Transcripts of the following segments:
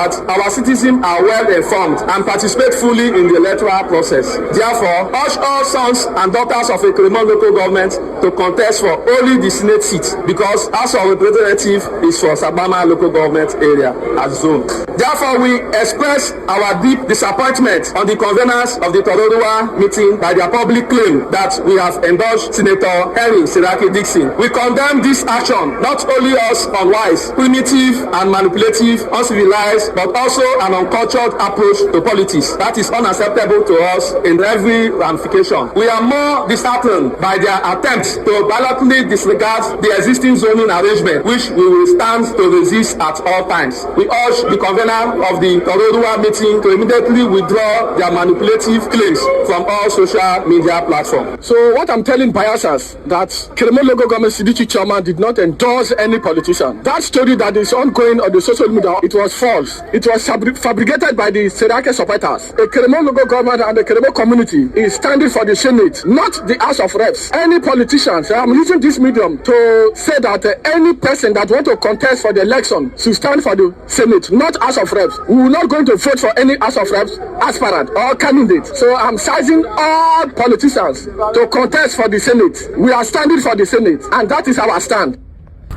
that our citizens are well informed and participate fully in the electoral process. Therefore, urge all sons and daughters of Ekeremor local government to contest for only the Senate seat because House of Representatives is for Sabama local government area as zone. Therefore, we express our deep disappointment on the conveners of the Tororua meeting by their public claim that we have endorsed Senator Hon.Tari Porri. We condemn this action, not only as unwise, primitive and manipulative, uncivilized, but also an uncultured approach to politics that is unacceptable to us in every ramification. We are more disheartened by their attempts to blatantly disregard the existing zoning arrangement, which we will stand to resist at all times. We urge the convener of the Tororua meeting to immediately withdraw their manipulative claims from all social media platforms. So what I'm telling Bayelsas that Ekeremor local government CDC chairman did not endorse any politician. That story that is ongoing on the social media, it was false. It was fabricated by the Serake supporters. Ekeremor local government and the Ekeremor community is standing for the Senate, not the House of Reps. Any politicians, I'm using this medium to say that any person that want to contest for the election should stand for the Senate, not House of Reps. We will not going to vote for any House of Reps aspirant or candidate. So I'm sizing all politicians to contest for the Senate. We are standing for the Senate, and that is our stand.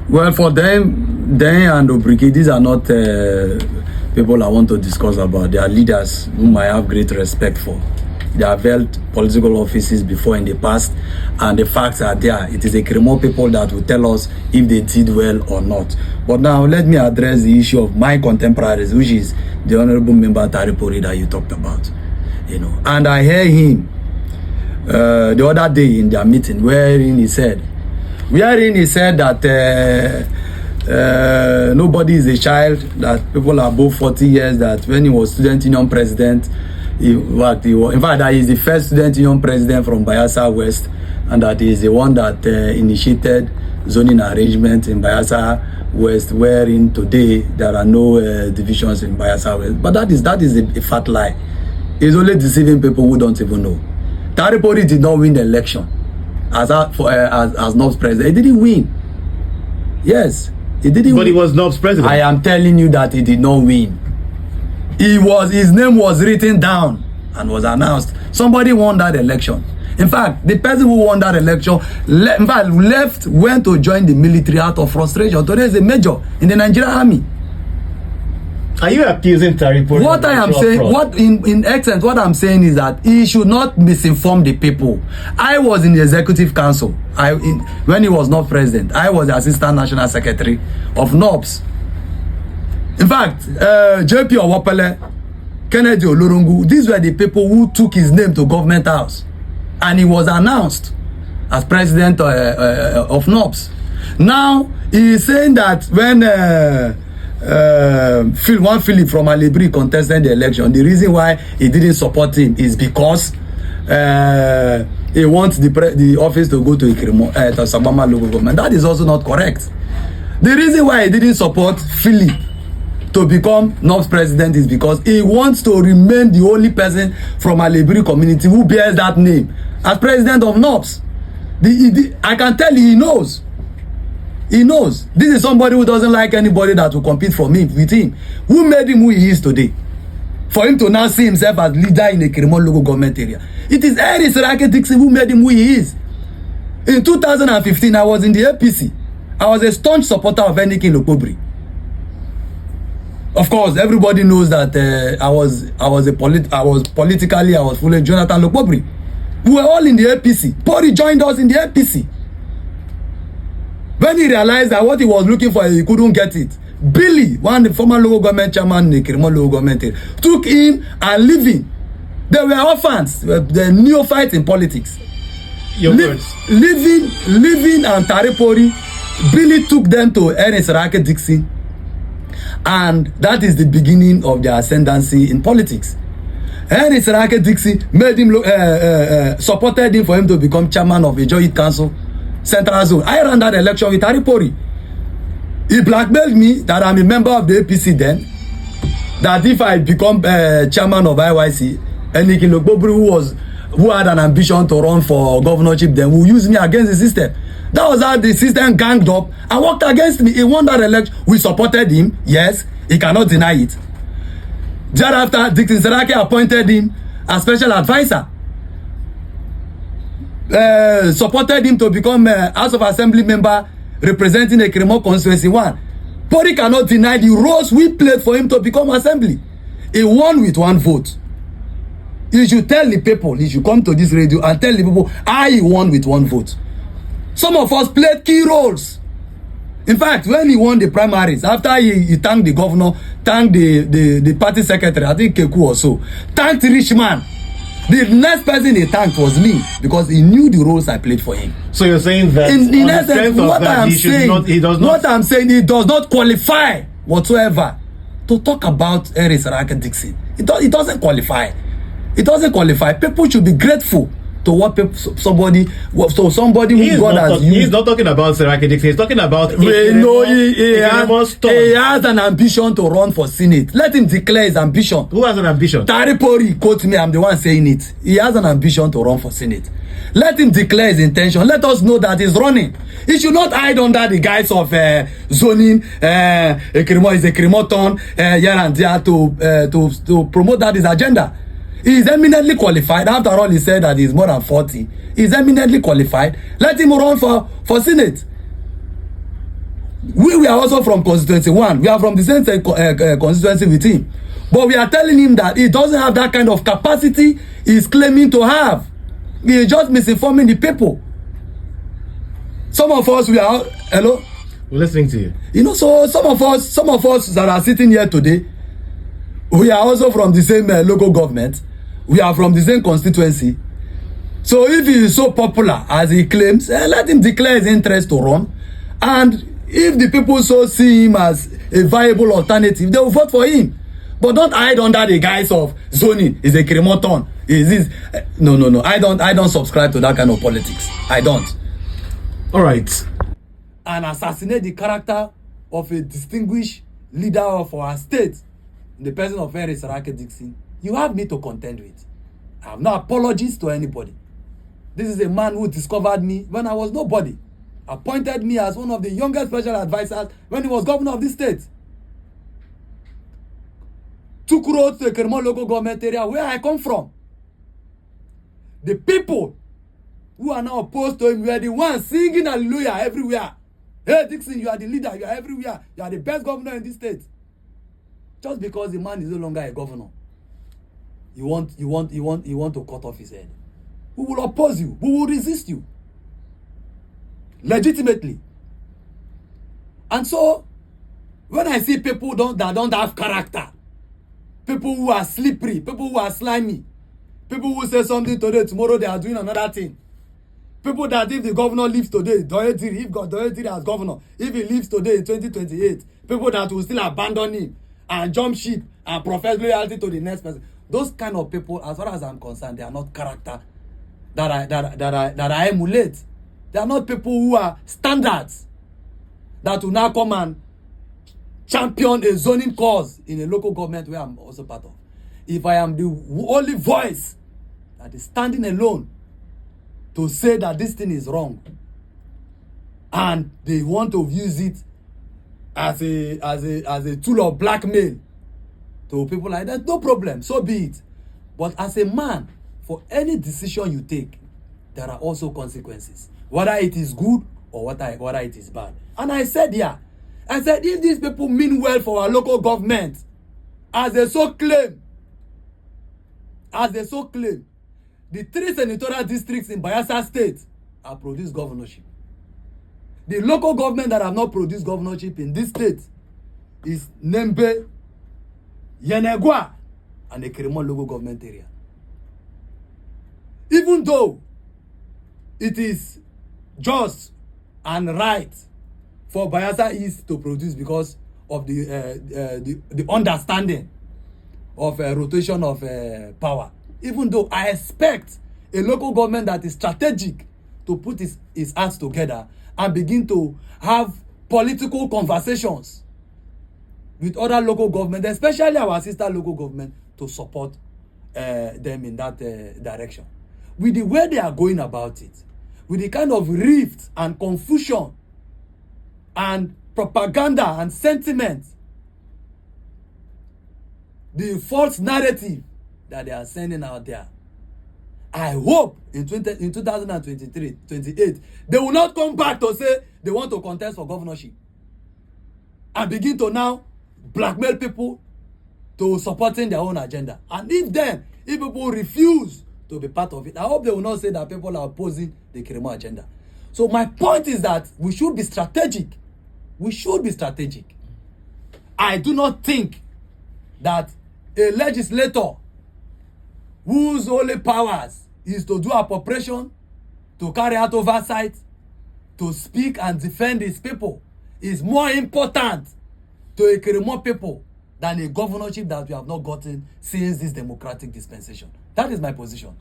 Well, for them and Obriki, these are not people I want to discuss about. They are leaders whom I have great respect for. They have held political offices before in the past, and the facts are there. It is Ekeremor people that will tell us if they did well or not. But now let me address the issue of my contemporaries, which is the Honorable Member Tari Porri that you talked about. And I heard him the other day in their meeting wherein he said that nobody is a child, that people are above 40 years, that when he was student union president, in fact that he is the first student union president from Bayelsa West, and that he is the one that initiated zoning arrangement in Bayelsa West, wherein today there are no divisions in Bayelsa West. But that is a fat lie. He's only deceiving people who don't even know. Tari Porri did not win the election as NOB's president. He didn't win. Yes, he didn't win. But he was NOB's president. I am telling you that he did not win. His name was written down and was announced. Somebody won that election. In fact, the person who won that election went to join the military out of frustration. Today is a major in the Nigerian army. Are you accusing Tari Porri? What I am saying, in essence, what I'm saying is that he should not misinform the people. I was in the executive council. When he was not president, I was the assistant national secretary of NOBS. In fact, JP Owopele, Kennedy Olorungu, these were the people who took his name to government house, and he was announced as president of NOBS. Now he is saying that when Philip from Alibri contested the election, the reason why he didn't support him is because he wants the office to go to Ekeremor, to Sabama local government. That is also not correct. The reason why he didn't support Philip to become NOBS president is because he wants to remain the only person from Alibri community who bears that name as president of NOBS. I can tell you, he knows. He knows. This is somebody who doesn't like anybody that will compete with him. Who made him who he is today? For him to now see himself as leader in the Ekeremor local government area. It is Ekerefe who made him who he is. In 2015, I was in the APC. I was a staunch supporter of Enikin Lokobri. Of course, everybody knows that I was fully Jonathan Lokobri. We were all in the APC. Porri joined us in the APC. When he realized that what he was looking for, he couldn't get it. Billy, one of the former local government chairman in Ekeremor local government, took him and living. They were orphans, the neophytes in politics. Living and Tari Porri, Billy took them to Ekerefe, and that is the beginning of their ascendancy in politics. Ekerefe made him supported him for him to become chairman of a joint council. Central Zone. I ran that election with Tari Porri. He blackmailed me that I'm a member of the APC then, that if I become chairman of IYC, Enikin Lokobri, who had an ambition to run for governorship, then will use me against the system. That was how the system ganged up and worked against me. He won that election. We supported him. Yes, he cannot deny it. Thereafter, Dixon Seraki appointed him as special advisor. Supported him to become House of Assembly member representing Ekeremor constituency 1. Porri cannot deny the roles we played for him to become assembly. He won with 1 vote. He should tell the people, he should come to this radio and tell the people how he won with 1 vote. Some of us played key roles. In fact, when he won the primaries, after he thanked the governor, thanked the party secretary, I think Keku also, thanked Richman. The next person he thanked was me because he knew the roles I played for him. So you're saying that in essence, what I'm saying, he does not qualify whatsoever to talk about Harry Saraki Dixon. It doesn't qualify. It doesn't qualify. People should be grateful to what somebody who God has used. He's not talking about Saraki Dixon. He's talking about he has an ambition to run for Senate. Let him declare his ambition. Who has an ambition? Tari Porri, quote me, I'm the one saying it. He has an ambition to run for Senate. Let him declare his intention. Let us know that he's running. He should not hide under the guise of zoning. Ekeremor is Ekeremor turn here and there to promote that his agenda. He is eminently qualified. After all, he said that he's more than 40. He is eminently qualified. Let him run for Senate. We are also from constituency 1. We are from the same constituency with him. But we are telling him that he doesn't have that kind of capacity he's claiming to have. He is just misinforming the people. Some of us, we are... Hello? We're listening to you. You know, so some of us that are sitting here today, we are also from the same local government. We are from the same constituency. So if he is so popular as he claims, let him declare his interest to run. And if the people so see him as a viable alternative, they will vote for him. But don't hide under the guise of zoning. Is a Ekeremor turn. Is this? No. I don't subscribe to that kind of politics. I don't. All right. And assassinate the character of a distinguished leader of our state, in the person of Harry Saraki Dixon. You have me to contend with. I have no apologies to anybody. This is a man who discovered me when I was nobody. Appointed me as one of the youngest special advisors when he was governor of this state. Took roads to Ekeremor local government area where I come from. The people who are now opposed to him were the ones singing hallelujah everywhere. Hey Dixon, you are the leader, you are everywhere. You are the best governor in this state. Just because the man is no longer a governor, you want to cut off his head. We will oppose you. We will resist you. Legitimately. And so, when I see people that don't have character, people who are slippery, people who are slimy, people who say something today, tomorrow they are doing another thing. People that if the governor leaves today, if Hon.Tari as governor, if he leaves today in 2028, people that will still abandon him and jump ship and profess loyalty to the next person. Those kind of people, as far as I'm concerned, they are not character that I emulate. They are not people who are standards that will now come and champion a zoning cause in a local government where I'm also part of. If I am the only voice that is standing alone to say that this thing is wrong, and they want to use it as a tool of blackmail to people like that, no problem, so be it. But as a man, for any decision you take, there are also consequences, whether it is good or whether it is bad. And I said if these people mean well for our local government, as they so claim, the 3 senatorial districts in Bayelsa state have produced governorship. The local government that have not produced governorship in this state is Nembe, Yenegua, and Ekeremor local government area. Even though it is just and right for Bayelsa East to produce because of the understanding of rotation of power. Even though I expect a local government that is strategic to put his hands together and begin to have political conversations with other local governments, especially our sister local government, to support them in that direction. With the way they are going about it, with the kind of rift and confusion and propaganda and sentiment the false narrative that they are sending out there. I hope in 2023, 28, they will not come back to say they want to contest for governorship and begin to now blackmail people to supporting their own agenda. And if people refuse to be part of it, I hope they will not say that people are opposing the Ekeremor agenda. So my point is that we should be strategic. We should be strategic. I do not think that a legislator whose only powers is to do appropriation, to carry out oversight, to speak and defend his people is more important to Ekeremor people than a governorship that we have not gotten since this democratic dispensation. That is my position.